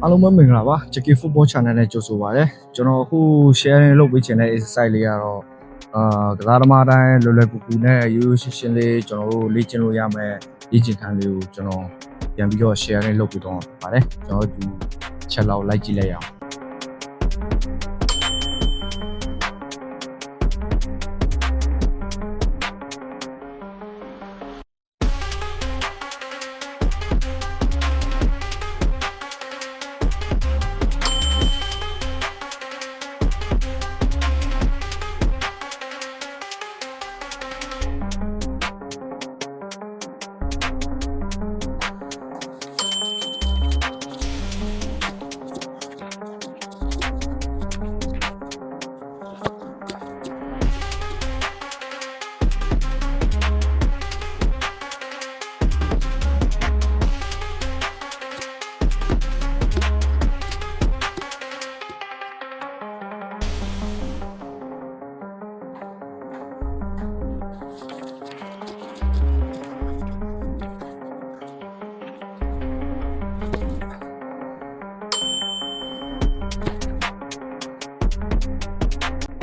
အားလုံးပဲမင်္ဂလာပါ Jackie Football Channel နဲ့ကြိုဆိုပါရစေကျွန်တော်အခု sharing လုပ်ပေးချင်တဲ့ exercise လေးကတော့ကစားသမားတိုင်းလွယ်လွယ်ကူကူနဲ့ရိုးရိုးရှင်းရှင်းလေးကျွန်တော်တို့လေ့ကျင့်လို့ရမယ်လေ့ကျင့်ခန်းလေးကိုကျွန်တော်ပြန်ပြီးတော့ sharing လုပ်ပေးတော့ပါတယ်ကျွန်တော်ဒီချက်လောက်လိုက်ကြည့်လိုက်ရအောင်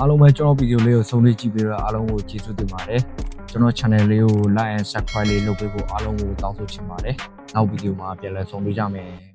အားလုံးပဲကျွန်တော်ဗီဒီယိုလေးကိုဆုံးဖြတ်ကြည့်ပြီးတော့အားလုံးကိုကျေးဇူးတင်ပါတယ်ကျွန်တော် channel လေးကို like and subscribe လေးလုပ်ပေးဖို့အားလုံးကိုတောင်းဆိုချင်ပါတယ်နောက်ဗီဒီယိုမှာပြန်လည်ဆုံတွေ့ကြမယ်